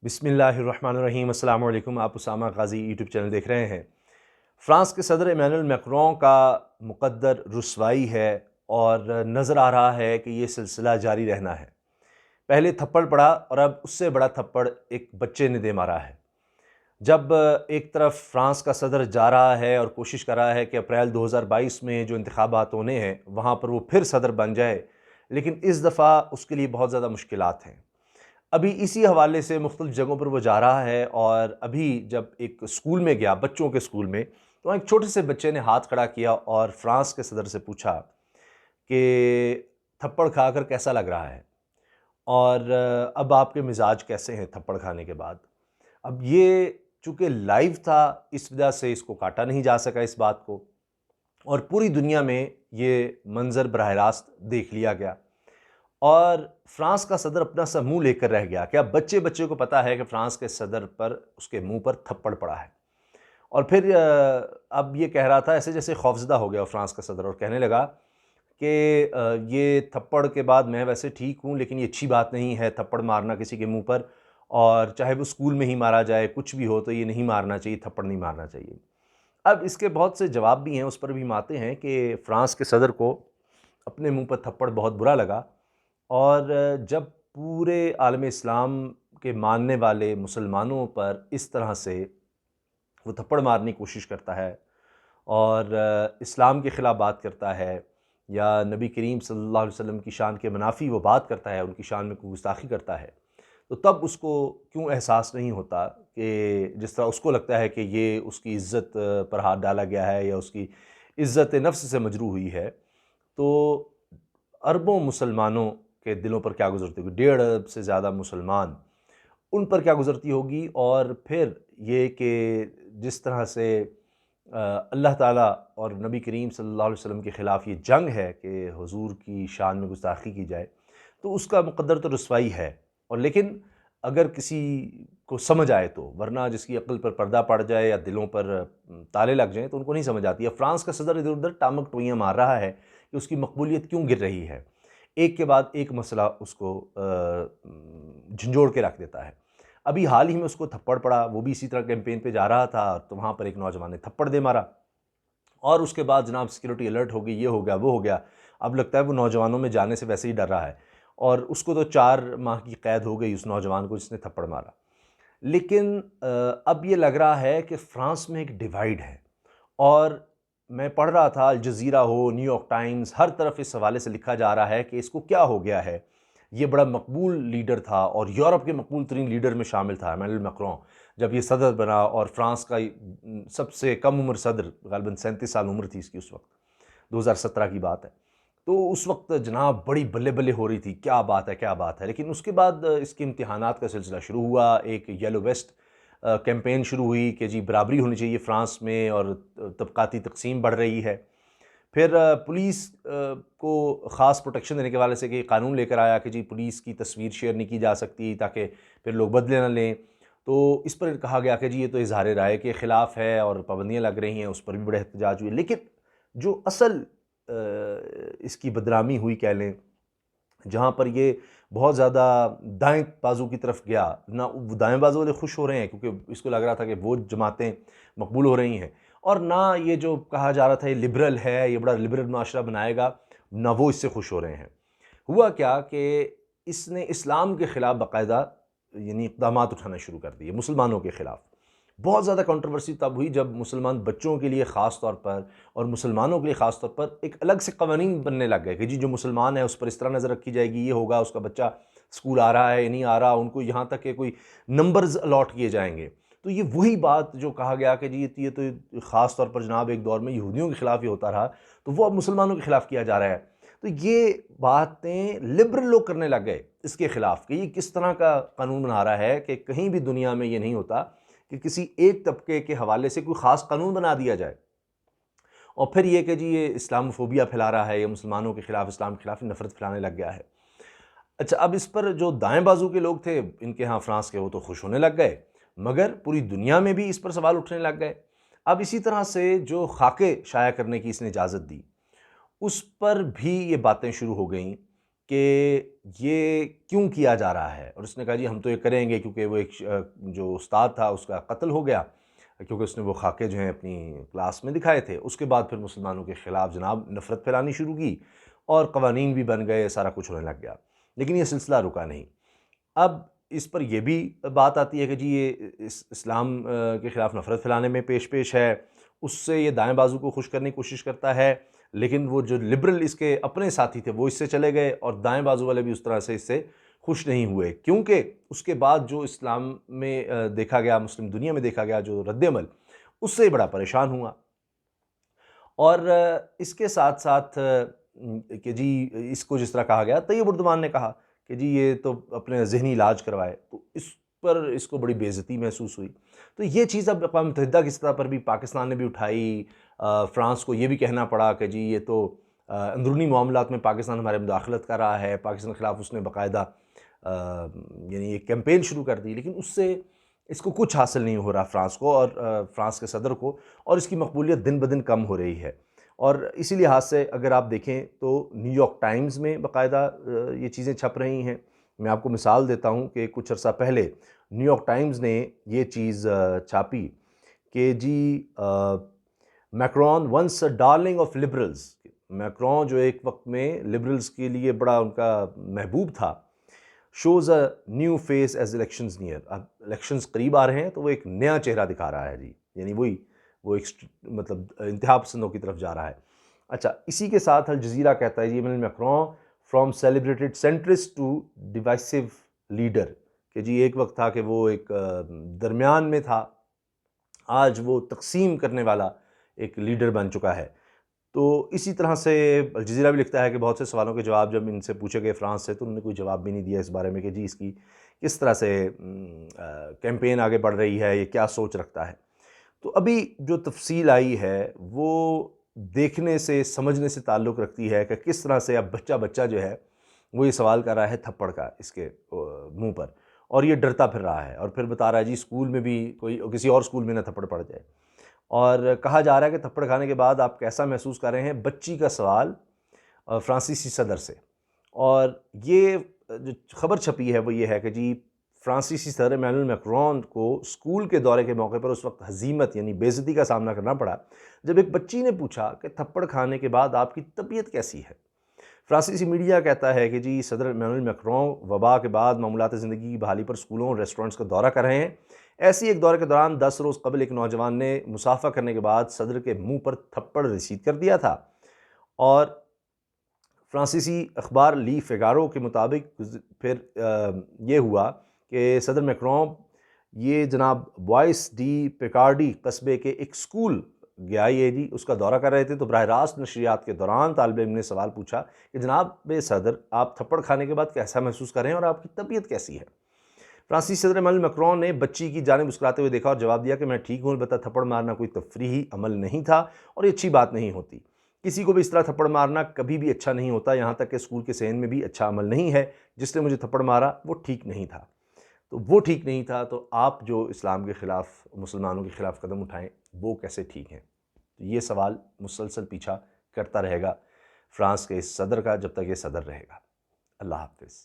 بسم اللہ الرحمن الرحیم۔ السلام علیکم۔ آپ اسامہ غازی یوٹیوب چینل دیکھ رہے ہیں۔ فرانس کے صدر ایمینول میکرون کا مقدر رسوائی ہے اور نظر آ رہا ہے کہ یہ سلسلہ جاری رہنا ہے۔ پہلے تھپڑ پڑا اور اب اس سے بڑا تھپڑ ایک بچے نے دے مارا ہے۔ جب ایک طرف فرانس کا صدر جا رہا ہے اور کوشش کر رہا ہے کہ اپریل 2022 میں جو انتخابات ہونے ہیں وہاں پر وہ پھر صدر بن جائے، لیکن اس دفعہ اس کے لیے بہت زیادہ مشکلات ہیں۔ ابھی اسی حوالے سے مختلف جگہوں پر وہ جا رہا ہے، اور ابھی جب ایک اسکول میں گیا، بچوں کے اسکول میں، تو ایک چھوٹے سے بچے نے ہاتھ کھڑا کیا اور فرانس کے صدر سے پوچھا کہ تھپڑ کھا کر کیسا لگ رہا ہے، اور اب آپ کے مزاج کیسے ہیں تھپڑ کھانے کے بعد۔ اب یہ چونکہ لائیو تھا، اس وجہ سے اس کو کاٹا نہیں جا سکا اس بات کو، اور پوری دنیا میں یہ منظر براہ راست دیکھ لیا گیا، اور فرانس کا صدر اپنا سا منہ لے کر رہ گیا کہ اب بچے کو پتا ہے کہ فرانس کے صدر پر اس کے منہ پر تھپڑ پڑا ہے۔ اور پھر اب یہ کہہ رہا تھا ایسے جیسے خوفزدہ ہو گیا فرانس کا صدر، اور کہنے لگا کہ یہ تھپڑ کے بعد میں ویسے ٹھیک ہوں، لیکن یہ اچھی بات نہیں ہے تھپڑ مارنا کسی کے منہ پر، اور چاہے وہ اسکول میں ہی مارا جائے، کچھ بھی ہو تو یہ نہیں مارنا چاہیے، تھپڑ نہیں مارنا چاہیے۔ اب اس کے بہت سے جواب بھی ہیں، اس پر بھی ہم آتے ہیں کہ فرانس کے صدر کو اپنے منہ پر تھپڑ بہت برا لگا، اور جب پورے عالم اسلام کے ماننے والے مسلمانوں پر اس طرح سے وہ تھپڑ مارنے کی کوشش کرتا ہے اور اسلام کے خلاف بات کرتا ہے، یا نبی کریم صلی اللہ علیہ وسلم کی شان کے منافی وہ بات کرتا ہے، ان کی شان میں کوئی گستاخی کرتا ہے، تو تب اس کو کیوں احساس نہیں ہوتا کہ جس طرح اس کو لگتا ہے کہ یہ اس کی عزت پر ہاتھ ڈالا گیا ہے یا اس کی عزت نفس سے مجروح ہوئی ہے، تو اربوں مسلمانوں کے دلوں پر کیا گزرتی ہوگی، 1.5 ارب سے زیادہ مسلمان، ان پر کیا گزرتی ہوگی۔ اور پھر یہ کہ جس طرح سے اللہ تعالیٰ اور نبی کریم صلی اللہ علیہ وسلم کے خلاف یہ جنگ ہے کہ حضور کی شان میں گستاخی کی جائے، تو اس کا مقدر تو رسوائی ہے، اور لیکن اگر کسی کو سمجھ آئے تو، ورنہ جس کی عقل پر پردہ پڑ جائے یا دلوں پر تالے لگ جائیں تو ان کو نہیں سمجھ آتی ہے۔ فرانس کا صدر ادھر ادھر ٹامک ٹوئیاں مار رہا ہے کہ اس کی مقبولیت کیوں گر رہی ہے، ایک کے بعد ایک مسئلہ اس کو جھنجھوڑ کے رکھ دیتا ہے۔ ابھی حال ہی میں اس کو تھپڑ پڑا، وہ بھی اسی طرح کیمپین پہ جا رہا تھا، تو وہاں پر ایک نوجوان نے تھپڑ دے مارا، اور اس کے بعد جناب سیکیورٹی الرٹ ہو گئی، یہ ہو گیا وہ ہو گیا۔ اب لگتا ہے وہ نوجوانوں میں جانے سے ویسے ہی ڈر رہا ہے، اور اس کو تو 4 ماہ کی قید ہو گئی اس نوجوان کو جس نے تھپڑ مارا۔ لیکن اب یہ لگ رہا ہے کہ فرانس میں ایک ڈیوائیڈ ہے، اور میں پڑھ رہا تھا الجزیرہ ہو، نیو یارک ٹائمز، ہر طرف اس حوالے سے لکھا جا رہا ہے کہ اس کو کیا ہو گیا ہے۔ یہ بڑا مقبول لیڈر تھا اور یورپ کے مقبول ترین لیڈر میں شامل تھا ایمینوئل میکرون، جب یہ صدر بنا، اور فرانس کا سب سے کم عمر صدر، غالباً 37 سال عمر تھی اس کی اس وقت، 2017 کی بات ہے، تو اس وقت جناب بڑی بلے بلے ہو رہی تھی، کیا بات ہے کیا بات ہے۔ لیکن اس کے بعد اس کے امتحانات کا سلسلہ شروع ہوا، ایک یلو ویسٹ کیمپین شروع ہوئی کہ جی برابری ہونی چاہیے فرانس میں، اور طبقاتی تقسیم بڑھ رہی ہے۔ پھر پولیس کو خاص پروٹیکشن دینے کے حوالے سے کہ قانون لے کر آیا کہ جی پولیس کی تصویر شیئر نہیں کی جا سکتی تاکہ پھر لوگ بدلے نہ لیں، تو اس پر کہا گیا کہ جی یہ تو اظہار رائے کے خلاف ہے اور پابندیاں لگ رہی ہیں، اس پر بھی بڑے احتجاج ہوئے۔ لیکن جو اصل اس کی بدنامی ہوئی کہہ لیں، جہاں پر یہ بہت زیادہ دائیں بازو کی طرف گیا، نہ دائیں بازو والے خوش ہو رہے ہیں کیونکہ اس کو لگ رہا تھا کہ وہ جماعتیں مقبول ہو رہی ہیں، اور نہ یہ جو کہا جا رہا تھا یہ لبرل ہے، یہ بڑا لبرل معاشرہ بنائے گا، نہ وہ اس سے خوش ہو رہے ہیں۔ ہوا کیا کہ اس نے اسلام کے خلاف باقاعدہ یعنی اقدامات اٹھانا شروع کر دیے مسلمانوں کے خلاف۔ بہت زیادہ کنٹروورسی تب ہوئی جب مسلمان بچوں کے لیے خاص طور پر اور مسلمانوں کے لیے خاص طور پر ایک الگ سے قوانین بننے لگ گئے کہ جی جو مسلمان ہے اس پر اس طرح نظر رکھی جائے گی، یہ ہوگا، اس کا بچہ اسکول آ رہا ہے یا نہیں آ رہا، ان کو یہاں تک کہ کوئی نمبرز الاٹ کیے جائیں گے۔ تو یہ وہی بات جو کہا گیا کہ جی یہ تو خاص طور پر جناب ایک دور میں یہودیوں کے خلاف ہی ہوتا رہا، تو وہ اب مسلمانوں کے خلاف کیا جا رہا ہے۔ تو یہ باتیں لبرل لوگ کرنے لگ گئے اس کے خلاف کہ یہ کس طرح کا قانون بنا رہا ہے کہ کہیں بھی دنیا میں یہ نہیں ہوتا کہ کسی ایک طبقے کے حوالے سے کوئی خاص قانون بنا دیا جائے، اور پھر یہ کہ جی یہ اسلام فوبیا پھیلا رہا ہے، یہ مسلمانوں کے خلاف، اسلام کے خلاف نفرت پھیلانے لگ گیا ہے۔ اچھا، اب اس پر جو دائیں بازو کے لوگ تھے ان کے ہاں فرانس کے، وہ تو خوش ہونے لگ گئے، مگر پوری دنیا میں بھی اس پر سوال اٹھنے لگ گئے۔ اب اسی طرح سے جو خاکے شائع کرنے کی اس نے اجازت دی، اس پر بھی یہ باتیں شروع ہو گئیں کہ یہ کیوں کیا جا رہا ہے، اور اس نے کہا جی ہم تو یہ کریں گے کیونکہ وہ ایک جو استاد تھا اس کا قتل ہو گیا کیونکہ اس نے وہ خاکے جو ہیں اپنی کلاس میں دکھائے تھے۔ اس کے بعد پھر مسلمانوں کے خلاف جناب نفرت پھیلانی شروع کی اور قوانین بھی بن گئے، سارا کچھ ہونے لگ گیا، لیکن یہ سلسلہ رکا نہیں۔ اب اس پر یہ بھی بات آتی ہے کہ جی یہ اسلام کے خلاف نفرت پھیلانے میں پیش ہے، اس سے یہ دائیں بازو کو خوش کرنے کی کوشش کرتا ہے، لیکن وہ جو لبرل اس کے اپنے ساتھی تھے وہ اس سے چلے گئے اور دائیں بازو والے بھی اس طرح سے اس سے خوش نہیں ہوئے، کیونکہ اس کے بعد جو اسلام میں دیکھا گیا، مسلم دنیا میں دیکھا گیا جو رد عمل، اس سے بڑا پریشان ہوا۔ اور اس کے ساتھ ساتھ کہ جی اس کو جس طرح کہا گیا، طیب اردوان نے کہا کہ جی یہ تو اپنے ذہنی علاج کروائے، تو اس پر اس کو بڑی بے عزتی محسوس ہوئی۔ تو یہ چیز اب اقوام متحدہ کی سطح پر بھی پاکستان نے بھی اٹھائی، فرانس کو یہ بھی کہنا پڑا کہ جی یہ تو اندرونی معاملات میں پاکستان ہمارے مداخلت کر رہا ہے، پاکستان کے خلاف اس نے باقاعدہ یعنی ایک کیمپین شروع کر دی، لیکن اس سے اس کو کچھ حاصل نہیں ہو رہا فرانس کو اور فرانس کے صدر کو، اور اس کی مقبولیت دن بدن کم ہو رہی ہے۔ اور اسی لحاظ سے اگر آپ دیکھیں تو نیو یارک ٹائمز میں باقاعدہ یہ چیزیں چھپ رہی ہیں۔ میں آپ کو مثال دیتا ہوں کہ کچھ عرصہ پہلے نیو یارک ٹائمز نے یہ چیز چھاپی کہ جی Macron once a darling of liberals, Macron جو ایک وقت میں لبرلز کے لیے بڑا ان کا محبوب تھا، shows a new face as elections near, اب الیکشنز قریب آ رہے ہیں تو وہ ایک نیا چہرہ دکھا رہا ہے جی، یعنی وہ ایک مطلب انتہا پسندوں کی طرف جا رہا ہے۔ اچھا، اسی کے ساتھ الجزیرہ کہتا ہے جی Emmanuel Macron from celebrated centrist to divisive leader, کہ جی ایک وقت تھا کہ وہ ایک درمیان میں تھا، آج وہ تقسیم کرنے والا ایک لیڈر بن چکا ہے۔ تو اسی طرح سے الجزیرہ بھی لکھتا ہے کہ بہت سے سوالوں کے جواب جب ان سے پوچھے گئے فرانس سے تو انہوں نے کوئی جواب بھی نہیں دیا اس بارے میں کہ جی اس کی کس طرح سے کیمپین آگے بڑھ رہی ہے، یہ کیا سوچ رکھتا ہے۔ تو ابھی جو تفصیل آئی ہے وہ دیکھنے سے سمجھنے سے تعلق رکھتی ہے کہ کس طرح سے اب بچہ جو ہے وہ یہ سوال کر رہا ہے تھپڑ کا اس کے منہ پر، اور یہ ڈرتا پھر رہا ہے اور پھر بتا رہا ہے جی اسکول میں بھی کوئی کسی اور اسکول میں نہ تھپڑ پڑ جائے، اور کہا جا رہا ہے کہ تھپڑ کھانے کے بعد آپ کیسا محسوس کر رہے ہیں، بچی کا سوال فرانسیسی صدر سے۔ اور یہ جو خبر چھپی ہے وہ یہ ہے کہ جی فرانسیسی صدر ایمانوئل میکرون کو اسکول کے دورے کے موقع پر اس وقت ہزیمت یعنی بے عزتی کا سامنا کرنا پڑا جب ایک بچی نے پوچھا کہ تھپڑ کھانے کے بعد آپ کی طبیعت کیسی ہے۔ فرانسیسی میڈیا کہتا ہے کہ جی صدر ایمانوئل میکرون وبا کے بعد معمولات زندگی کی بحالی پر اسکولوں اور ریسٹورنٹس کا دورہ کر رہے ہیں۔ ایسی ایک دورے کے دوران 10 روز قبل ایک نوجوان نے مصافحہ کرنے کے بعد صدر کے منہ پر تھپڑ رسید کر دیا تھا، اور فرانسیسی اخبار لی فیگارو کے مطابق پھر یہ ہوا کہ صدر میکرون یہ جناب بوائس ڈی پیکارڈی قصبے کے ایک اسکول گیا، یہ جی اس کا دورہ کر رہے تھے، تو براہ راست نشریات کے دوران طالب علم نے سوال پوچھا کہ جناب صدر آپ تھپڑ کھانے کے بعد کیسا محسوس کر رہے ہیں اور آپ کی طبیعت کیسی ہے۔ فرانسیسی صدر ایمانوئل میکرون نے بچی کی جانب مسکراتے ہوئے دیکھا اور جواب دیا کہ میں ٹھیک ہوں، البتہ تھپڑ مارنا کوئی تفریحی عمل نہیں تھا اور یہ اچھی بات نہیں ہوتی، کسی کو بھی اس طرح تھپڑ مارنا کبھی بھی اچھا نہیں ہوتا، یہاں تک کہ اسکول کے صحن میں بھی اچھا عمل نہیں ہے، جس نے مجھے تھپڑ مارا وہ ٹھیک نہیں تھا۔ تو وہ ٹھیک نہیں تھا، تو آپ جو اسلام کے خلاف مسلمانوں کے خلاف قدم اٹھائیں وہ کیسے ٹھیک ہیں؟ تو یہ سوال مسلسل پیچھا کرتا رہے گا فرانس کے اس صدر کا جب تک یہ صدر رہے گا۔ اللہ حافظ۔